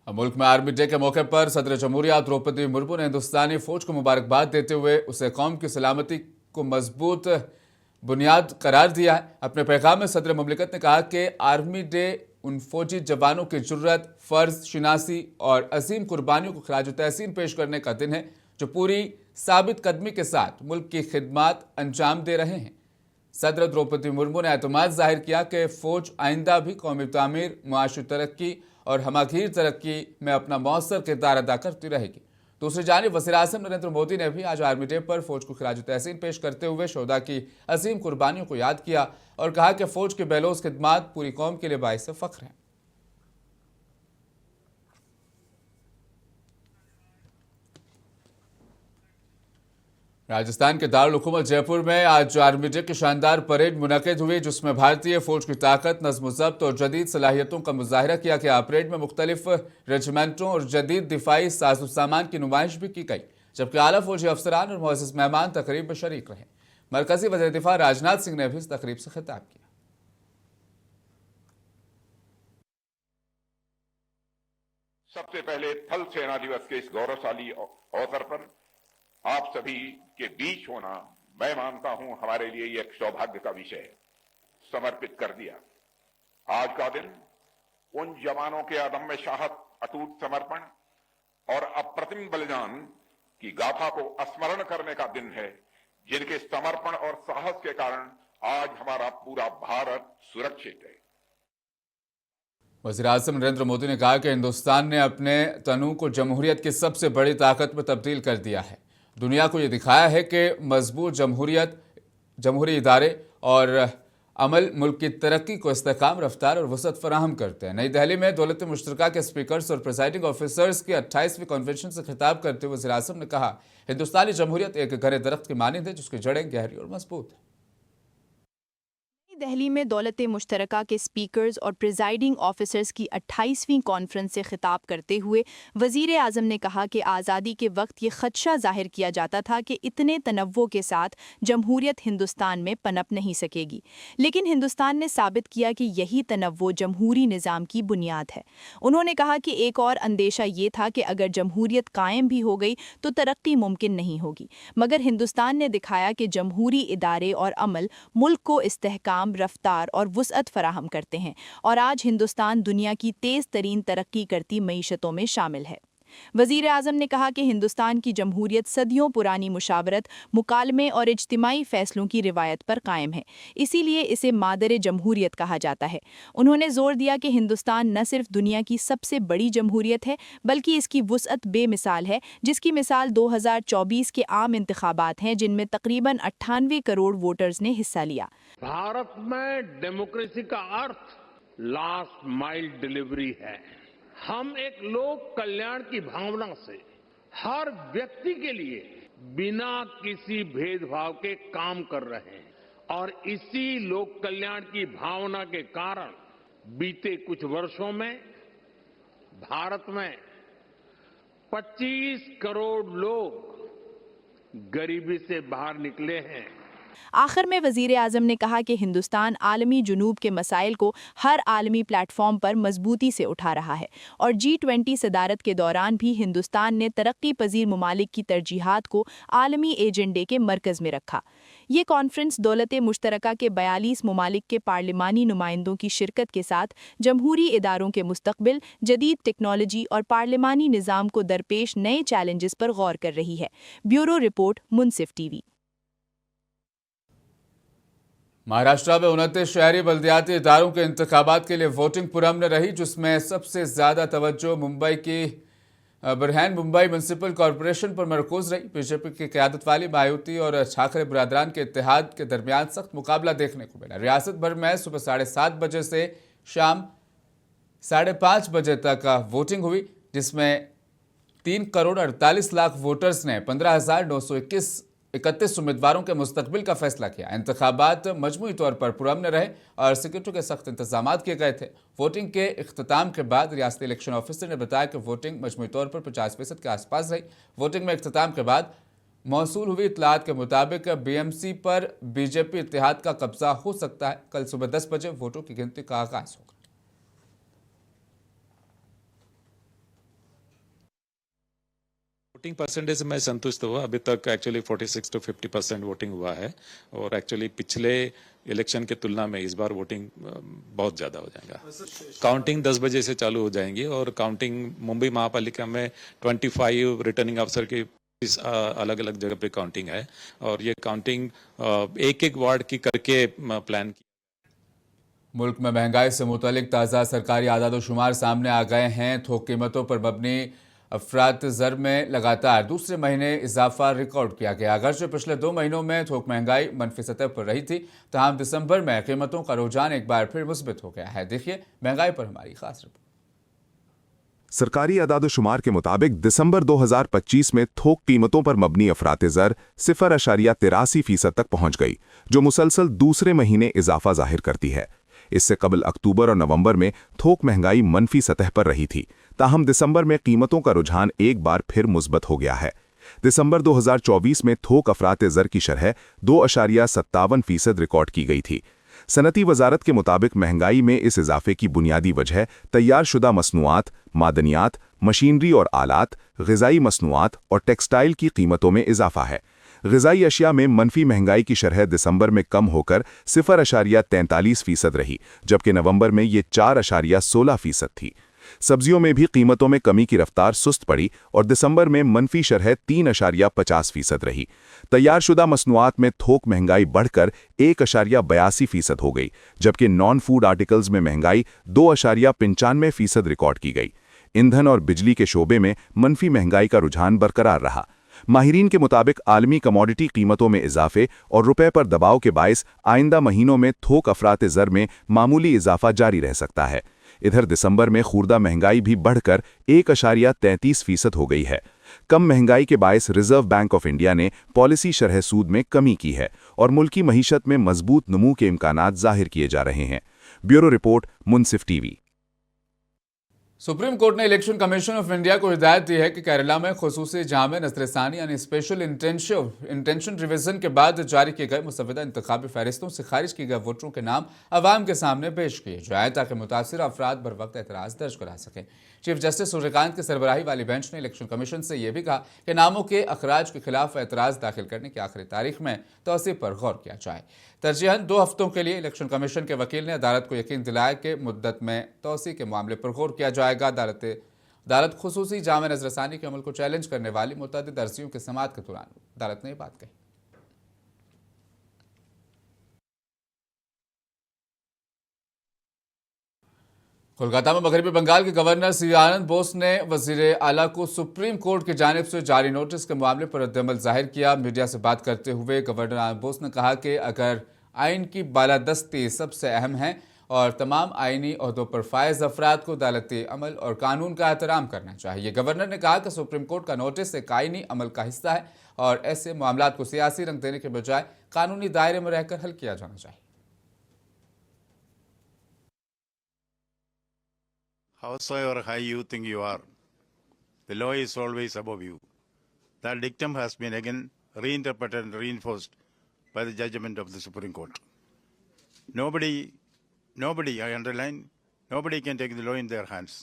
मुल्क में army day के मौके पर सदर जमहूरिया द्रौपदी मुर्मू ने हिंदुस्तानी फौज को मुबारकबाद देते हुए उसे कौम की सलामती को मजबूत बुनियाद करार दिया है। अपने पैगाम में सदर मुमलिकत ने कहा कि आर्मी डे उन फौजी जवानों की जुर्रत, फर्ज शिनासी और अजीम कुर्बानियों को खराज तहसीन पेश करने का दिन है, जो पूरी साबित कदमी के साथ मुल्क की खिदमत अंजाम दे रहे हैं। सदर द्रौपदी मुर्मू ने एतमाद जाहिर किया कि फौज आइंदा भी कौमी तामीर, मुआशी तरक्की और हमागीर तरक्की में अपना मौसर किरदार अदा करती रहेगी। दूसरी जानिब वज़ीर-ए-आज़म नरेंद्र मोदी ने भी आज आर्मी डे पर फौज को खिराज तहसीन पेश करते हुए शोहदा की अजीम कुर्बानियों को याद किया और कहा कि फौज की बेलोस खिदमत पूरी कौम के लिए बाइस फख्र है। राजस्थान के दारुल हुकूमत जयपुर में आज आर्मी डे की शानदार परेड मुनक़िद हुई, जिसमें भारतीय फौज की ताकत, नज़्म-ओ-ज़ब्त और जदीद सलाहियतों का मुजाहिरा किया गया। परेड में मुख्तलिफ रेजिमेंटों और जदीद दिफाई साजो सामान की नुमाइश भी की गई, जबकि आला फौजी अफसरान और मुअज़्ज़ज़ मेहमान तकरीब में शरीक रहे। मरकजी वज़ीर दिफा राजनाथ सिंह ने भी इस तकरीब से खिताब किया। सबसे पहले थल सेना दिवस के इस गौरवशाली अवसर पर आप सभी के बीच होना, मैं मानता हूं, हमारे लिए एक सौभाग्य का विषय है। समर्पित कर दिया आज का दिन उन जवानों के अदम्य साहस, अटूट समर्पण और अप्रतिम बलिदान की गाथा को स्मरण करने का दिन है, जिनके समर्पण और साहस के कारण आज हमारा पूरा भारत सुरक्षित है। वज़ीर-ए-आज़म नरेंद्र मोदी ने कहा कि हिंदुस्तान ने अपने तनु को जमहूरियत की सबसे बड़ी ताकत में तब्दील कर दिया है। दुनिया को ये दिखाया है कि मजबूत जमहूरियत, जमहूरी इदारे और अमल मुल्क की तरक्की को इस्तेहकाम, रफ्तार और वसअत फराहम करते हैं। नई दिल्ली में दौलत मुश्तरका के स्पीकर्स और प्रिजाइडिंग ऑफिसर्स की 28वीं कन्वेंशन से खिताब करते हुए वज़ीर-ए-आज़म ने कहा, हिंदुस्तानी जमहूरियत एक घने दरख्त की मानिंद है, जिसकी जड़ें गहरी और मजबूत हैं। दिल्ली में दौलत मुश्तरका के स्पीकर्स और प्रिजाइडिंग ऑफिसर्स की 28वीं कॉन्फ्रेंस से खिताब करते हुए वज़ीर आज़म ने कहा कि आज़ादी के वक्त ये खदशा जाहिर किया जाता था कि इतने तनव्वो के साथ जमहूरियत हिंदुस्तान में पनप नहीं सकेगी, लेकिन हिंदुस्तान ने साबित किया कि यही तनव्वो जमहूरी निज़ाम की बुनियाद है। उन्होंने कहा कि एक और अंदेशा ये था कि अगर जमहूरियत कायम भी हो गई तो तरक्की मुमकिन नहीं होगी, मगर हिंदुस्तान ने दिखाया कि जमहूरी इदारे और अमल मुल्क को इस्तेहकाम, रफ्तार और वुसअत फराहम करते हैं और आज हिंदुस्तान दुनिया की तेज तरीन तरक्की करती मईशतों में शामिल है। वज़ीर आज़म ने कहा कि हिंदुस्तान की जमहूरियत सदियों पुरानी मुशावरत, मुकालमे और इज्तिमाई फ़ैसलों की रिवायत पर कायम है, इसीलिए इसे मादर जमहूरियत कहा जाता है। उन्होंने जोर दिया कि हिंदुस्तान न सिर्फ दुनिया की सबसे बड़ी जमहूरियत है, बल्कि इसकी वुसअत बेमिसाल है, जिसकी मिसाल 2024 के आम इंतखाबात हैं, जिनमें तकरीबन 98 करोड़ वोटर्स ने हिस्सा लिया। भारत में डेमोक्रेसी का अर्थ लास्ट माइल डिलीवरी है। हम एक लोक कल्याण की भावना से हर व्यक्ति के लिए बिना किसी भेदभाव के काम कर रहे हैं और इसी लोक कल्याण की भावना के कारण बीते कुछ वर्षों में भारत में 25 करोड़ लोग गरीबी से बाहर निकले हैं। आखिर में वज़ीर आज़म ने कहा कि हिंदुस्तान आलमी जुनूब के मसाइल को हर आलमी प्लेटफॉर्म पर मजबूती से उठा रहा है और G20 सदारत के दौरान भी हिंदुस्तान ने तरक्की पजीर ममालिक की तरजीहात को आलमी एजेंडे के मरकज़ में रखा। ये कॉन्फ्रेंस दौलत मुश्तरका के 42 ममालिक के पार्लिमानी नुमाइंदों की शिरकत के साथ जमहूरी इदारों के मुस्तकबिल, जदीद टेक्नोलॉजी और पार्लिमानी निज़ाम को दरपेश नए चैलेंजेस पर गौर कर रही है। ब्यूरो रिपोर्ट, मुनसिफ टीवी। महाराष्ट्र में 29 शहरी बल्दियाती इदारों के इंतखाबात के लिए वोटिंग पुरअमन रही, जिसमें सबसे ज़्यादा तवज्जो मुंबई की बरहैन मुंबई म्यूनसिपल कॉरपोरेशन पर मरकूज रही। बीजेपी की क़यादत वाली मायावती और ठाकरे बरादरान के इत्तेहाद के दरमियान सख्त मुकाबला देखने को मिला। रियासत भर में सुबह 7:30 बजे से शाम 5:30 बजे तक वोटिंग हुई, जिसमें 3 करोड़ 48 लाख वोटर्स ने 15,931 उम्मीदवारों के मुस्तकबिल का फैसला किया। इंतखाबात मजमूई तौर पर पुरअमन रहे और सिक्योरिटी के सख्त इंतजाम किए गए थे। वोटिंग के इख्तिताम के बाद रियासती इलेक्शन ऑफिसर ने बताया कि वोटिंग मजमूई तौर पर 50% के आसपास रही। वोटिंग में इख्तिताम के बाद मौसूल हुई इत्तलात के मुताबिक BMC पर बीजेपी इत्तेहाद का कब्जा हो सकता है। कल सुबह 10 बजे वोटों की गिनती का आगाज होगा। वोटिंग परसेंटेज मैं संतुष्ट हुआ। अभी तक एक्चुअली 46 to 50% वोटिंग हुआ है और एक्चुअली पिछले इलेक्शन के तुलना में इस बार वोटिंग बहुत ज़्यादा हो जाएगा। काउंटिंग 10 बजे से चालू हो जाएंगी और काउंटिंग मुंबई महापालिका में 25 रिटर्निंग अफसर की अलग अलग जगह पे काउंटिंग है और ये काउंटिंग एक एक वार्ड की करके प्लान की। मुल्क में महंगाई से मुतालिक ताज़ा सरकारी आदाद-ओ-शुमार सामने आ गए हैं। थोक कीमतों पर मबनी अफरात ज़र में लगातार दूसरे महीने इजाफा रिकॉर्ड किया गया। अगरचे पिछले 2 महीनों में थोक महंगाई मनफी सतह पर रही थी, तमाम दिसंबर में कीमतों का रुझान एक बार फिर मुस्बित हो गया है। देखिए महंगाई पर हमारी खास रिपोर्ट। सरकारी आदाद-ओ-शुमार के मुताबिक दिसंबर 2025 में थोक कीमतों पर मबनी अफरात ज़र 0.83% तक पहुंच गई, जो मुसलसल दूसरे महीने इजाफा जाहिर करती है। इससे कबल अक्टूबर और नवंबर में थोक महंगाई मनफी सतह पर रही थी, ताहम दिसंबर में कीमतों का रुझान एक बार फिर मुस्बत हो गया है। दिसंबर 2024 में थोक अफरात ज़र की शरह 2.57% रिकॉर्ड की गई थी। सनती वजारत के मुताबिक महंगाई में इस इजाफे की बुनियादी वजह तैयारशुदा मसनूआत, मादनियात, मशीनरी और आलात, ग़िज़ाई मसनूआत और टेक्सटाइल की कीमतों में इजाफा है। ग़िज़ाई अशिया में मनफी महंगाई की शरह दिसंबर में कम होकर 0.43% रही, जबकि नवंबर में ये 4.16% थी। सब्जियों में भी कीमतों में कमी की रफ्तार सुस्त पड़ी और दिसंबर में मनफी शरह 3.50% रही। तैयारशुदा मसनूआत में थोक महंगाई बढ़कर 1.82% हो गई, जबकि नॉन फूड आर्टिकल्स में महंगाई 2.95% रिकॉर्ड की गई। ईंधन और बिजली के शोबे में मनफी महंगाई का रुझान बरकरार रहा। माहिरीन के मुताबिक आलमी कमोडिटी कीमतों में इजाफे और रुपए पर दबाव के बायस आइंदा महीनों में थोक अफरात ज़र में मामूली इजाफा जारी रह सकता है। इधर दिसंबर में खुर्दा महंगाई भी बढ़कर 1.33% हो गई है। कम महंगाई के बायस रिजर्व बैंक ऑफ इंडिया ने पॉलिसी शरह सूद में कमी की है और मुल्की महीशत में मजबूत नमू के इम्कानात जाहिर किए जा रहे हैं। ब्यूरो रिपोर्ट, मुनसिफ टीवी। सुप्रीम कोर्ट ने इलेक्शन कमीशन ऑफ इंडिया को हिदायत दी है कि केरला में खुसूसी जामे नज़रसानी यानी स्पेशल इंटेंशन रिवीजन के बाद जारी किए गए मुसव्वदा इंतखाबी फहरिस्तों से खारिज किए गए वोटरों के नाम अवाम के सामने पेश किए जाए ताकि मुतासिर अफराद बर वक्त एतराज़ दर्ज करा सकें। चीफ जस्टिस सूर्यकांत की सरबराही वाली बेंच ने इलेक्शन कमीशन से यह भी कहा कि नामों के अखराज के खिलाफ एतराज़ दाखिल करने की आखिरी तारीख में तोसी पर गौर किया जाए। तरजीहन 2 हफ्तों के लिए इलेक्शन कमीशन के वकील ने अदालत को यकीन दिलाया कि मुद्दत में तोसी के मामले पर गौर किया जाएगा। अदालत खुसूसी जामे नज़रसानी के अमल को चैलेंज करने वाली मुतअद्दिद अर्जियों की समाअत के दौरान अदालत ने यह बात कही। कोलकाता में मगरबी बंगाल के गवर्नर सी आनंद बोस ने वजीर आला को सुप्रीम कोर्ट की जानिब से जारी नोटिस के मामले पर रद्द-ए-अमल जाहिर किया। मीडिया से बात करते हुए गवर्नर आनंद बोस ने कहा कि अगर आइन की बालादस्ती सबसे अहम है और तमाम आइनी ओहदों पर फायज अफराद को अदालती अमल और कानून का एहतराम करना चाहिए। गवर्नर ने कहा कि सुप्रीम कोर्ट का नोटिस एक आइनी अमल का हिस्सा है और ऐसे मामलात को सियासी रंग देने के बजाय कानूनी दायरे में रहकर हल किया जाना चाहिए। Howsoever high you think you are, the law is always above you. That dictum has been again reinterpreted and reinforced by the judgment of the Supreme Court. Nobody, I underline, nobody can take the law in their hands.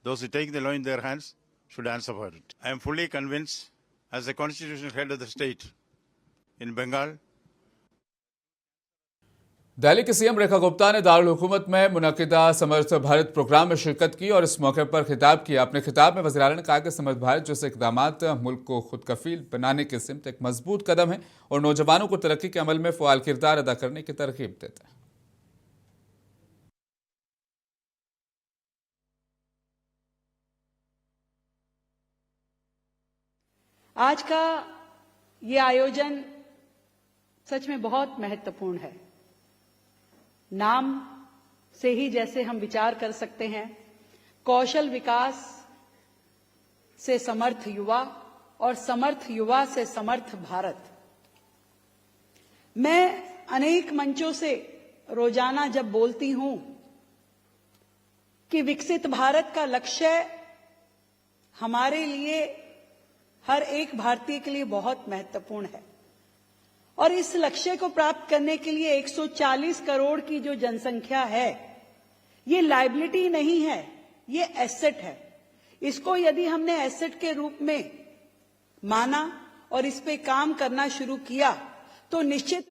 Those who take the law in their hands should answer for it. I am fully convinced, as the constitutional head of the state in Bengal, Delhi के CM Rekha Gupta ने दारुल हुकूमत में मुनक़िदा समर्थ Bharat programme में शिरकत की और इस मौके पर खिताब किया। अपने खिताब में वज़ीर आला ने कहा कि समर्थ भारत जैसे इक़दामात मुल्क को खुद कफील बनाने के सिमत एक मजबूत कदम है और नौजवानों को तरक्की के अमल में फ़आल किरदार अदा करने की तरग़ीब देते हैं। आज का ये आयोजन सच में बहुत महत्वपूर्ण है। नाम से ही जैसे हम विचार कर सकते हैं, कौशल विकास से समर्थ युवा और समर्थ युवा से समर्थ भारत। मैं अनेक मंचों से रोजाना जब बोलती हूं कि विकसित भारत का लक्ष्य हमारे लिए, हर एक भारतीय के लिए बहुत महत्वपूर्ण है और इस लक्ष्य को प्राप्त करने के लिए 140 करोड़ की जो जनसंख्या है, ये लायबिलिटी नहीं है, ये एसेट है। इसको यदि हमने एसेट के रूप में माना और इस पे काम करना शुरू किया तो निश्चित